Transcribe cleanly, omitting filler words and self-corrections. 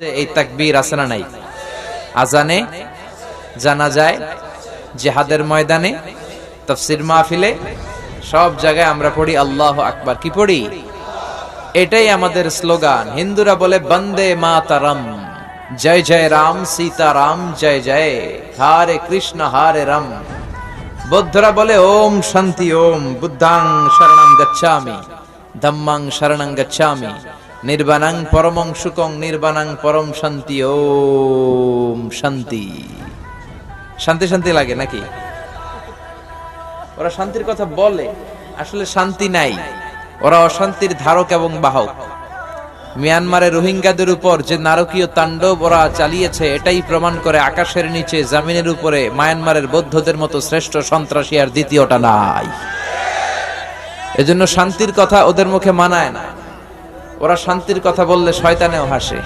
যে এই তাকবীর আছে না নাই? আজানে, জানাজায়, জিহাদের ময়দানে, তাফসীর মাহফিলে, সব জায়গায় আমরা পড়ি আল্লাহু আকবার। কি পড়ি? এটাই আমাদের স্লোগান। হিন্দুরা বলে বন্দে মাতরম, জয় জয় রাম সীতারাম জয় জয়, হরে কৃষ্ণ হরে রাম। বৌদ্ধরা বলে ওম শান্তি ওম, বুদ্ধাং শরণং গচ্ছামি, ধম্মাং শরণং গচ্ছামি, নির্বাণাং পরমং সুখং নির্বাণাং পরম শান্তি, ওম শান্তি। শান্তি শান্তি লাগে নাকি? ওরা শান্তির কথা বলে, আসলে শান্তি নাই। ওরা অশান্তির ধারক এবং বাহক। মিয়ানমারে রোহিঙ্গাদের উপর যে নারকীয় তাণ্ডব ওরা চালিয়েছে, এটাই প্রমাণ করে আকাশের নিচে জমিনের উপরে মায়ানমারের বৌদ্ধদের মতো শ্রেষ্ঠ সন্ত্রাসী আর দ্বিতীয়টা নাই। এজন্য শান্তির কথা ওদের মুখে মানায় না। ওরা শান্তির কথা বললে শয়তানেও হাসে।